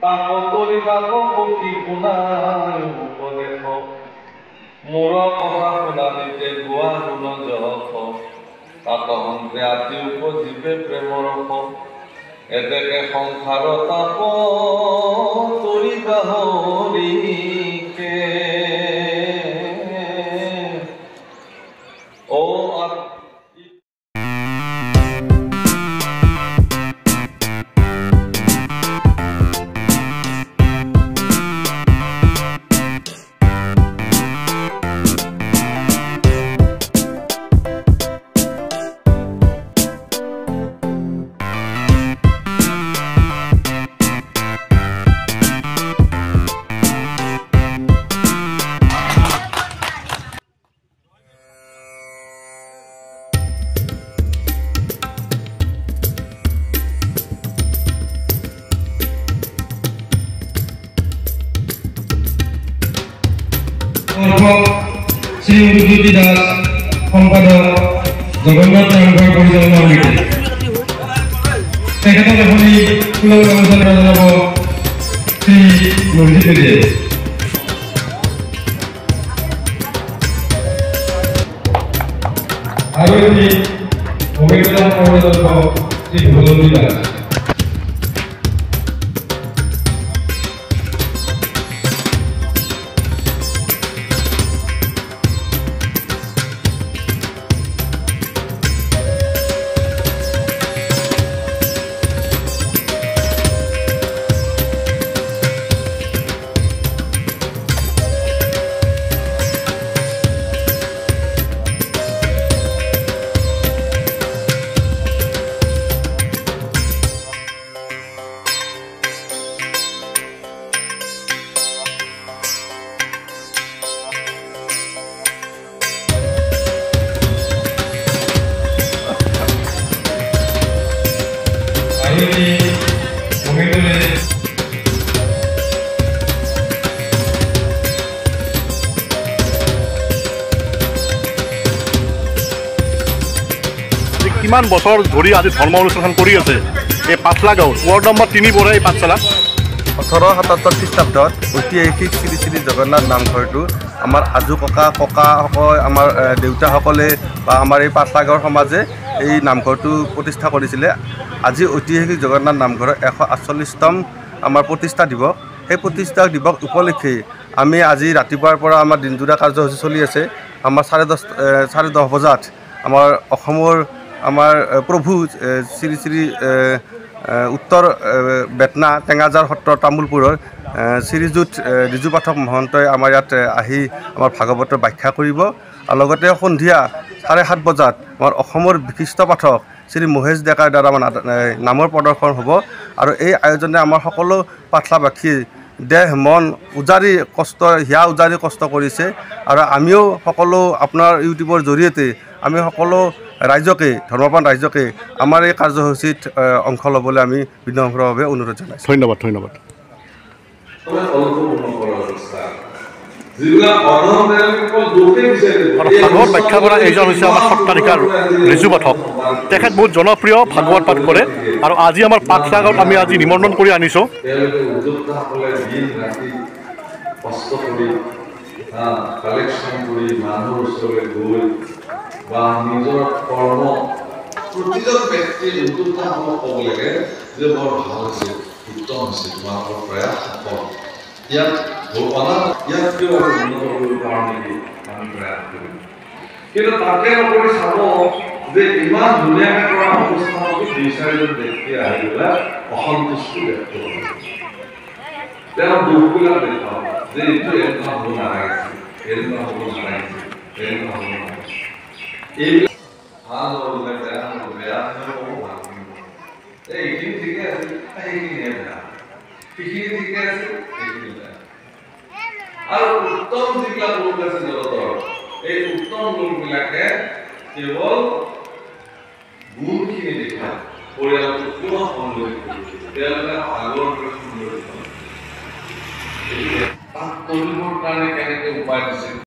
তাকতৰি বাকি শুনাই উপদেশ মোৰ কথা শুনানিতে গোৱা গুণ যশ তাতহন্তে আতি উপজীৱে প্ৰেমৰ এতেকে সংসাৰ তাপ তৰি গাহৰিকে অ শ্ৰী উদুজ্যোতি দাস সম্পাদক জগন্নাথ নামঘৰ পৰিচালনা সমিতি তেখেতক আপুনি ফুলৰ গামোচা জনাব শ্ৰী মঞ্জিত মেধিয়ে আৰু এটি অভিজ্ঞতা সম্পাদক শ্ৰী ভগৱতী দাস কিমান বছৰ ধৰি আজি ধৰ্ম অনুষ্ঠান কৰি আছে এই পাঠলা গাঁও ৱাৰ্ড নম্বৰ 3 পৰে এই পাঠশালা 1877 খ্ৰীষ্টাব্দত ঐতিহাসিক শ্ৰী শ্ৰী জগন্নাথ নামঘৰটো আমাৰ আজু ককাসকল আমাৰ দেউতাসকলে বা আমাৰ এই পাঠলা গাঁৱৰ সমাজে এই নামঘৰটো প্ৰতিষ্ঠা কৰিছিলে আজি ঐতিহাসিক জগন্নাথ নামঘৰৰ 148তম আমাৰ প্ৰতিষ্ঠা দিৱস সেই প্ৰতিষ্ঠা দিৱস উপলক্ষে আমি আজি ৰাতিপুৱাৰ পৰা আমাৰ দিনজোৰা কাৰ্যসূচী চলি আছে আমাৰ 10:30 বজাত আমাৰ অসমৰ আমাৰ প্ৰভু শ্ৰী শ্ৰী উত্তৰ বেতনা টেঙাজাৰ সত্ৰ তামোলপুৰৰ শ্ৰীযুত ৰিজুপাঠক মহন্তই আমাৰ ইয়াত আহি আমাৰ ভাগৱতৰ ব্যাখ্যা কৰিব আৰু লগতে সন্ধিয়া 7:30 বজাত আমাৰ অসমৰ বিশিষ্ট পাঠক শ্ৰী মহেশ ডেকাৰ দ্বাৰা নামৰ প্ৰদৰ্শন হ'ব আৰু এই আয়োজনে আমাৰ সকলো পাঠলাবাসীয়ে দেহ মন উজাৰি কষ্ট হিয়া উজাৰি কষ্ট কৰিছে আৰু আমিও সকলো আপোনাৰ ইউটিউবৰ জৰিয়তে আমি সকলো ৰাইজকে ধৰ্মপ্ৰাণ ৰাইজকে আমাৰ এই কাৰ্যসূচীত অংশ ল'বলৈ আমি বিনম্ৰভাৱে অনুৰোধ জনাইছোঁ ধন্যবাদ ভাগৱত ব্যাখ্যা কৰা এইজন হৈছে আমাৰ সত্ৰাধিকাৰ ৰিজু পাঠক তেখেত বহুত জনপ্ৰিয় ভাগৱত পাঠ কৰে আৰু আজি আমাৰ পাঠলা গাঁৱত আমি আজি নিমন্ত্ৰণ কৰি আনিছোঁ বা নিজৰ কৰ্ম প্ৰতিজন ব্যক্তিয়ে উদ্যোক্তাসমূহ ক'ব লাগে যে বৰ ভাল হৈছে উত্তম হৈছে তোমালোকৰ প্ৰয়াস সফল ইয়াত ইয়াতকৈও আৰু উন্নত কৰিব পাৰোঁ নেকি আমি প্ৰয়াস কৰিম কিন্তু তাকে নকৰি চাব যে ইমান ধুনীয়াকৈ কৰা অনুষ্ঠানতো 2-4জন ব্যক্তি আহি পেলাই অসন্তুষ্টি ব্যক্ত কৰে তেওঁ দুখবিলাক দেখাব যে এইটো এনেকুৱা হ'ব নালাগিছিল এনেকুৱা হ'ব নালাগিছিল এনেকুৱা হ'ব নালাগিছিল এইবিলাক ভাল হ'লে বেয়া হ'ব বেয়া হ'লে ক'ব ভাল এইখিনি ঠিকে আছে সেইখিনিহে বেয়া সেইখিনি ঠিকে আছে সেইখিনি বেয়া আৰু উত্তম যিবিলাক লোক আছে জগতৰ এই উত্তম লোকবিলাকে কেৱল গুণখিনি দেখায় পৰিয়ালটো কিয় সৌন্দৰ্য তেওঁলোকে আগৰ দৰে সৌন্দৰ্য তাক কৰিবৰ কাৰণে কেনেকৈ উপায় দিছে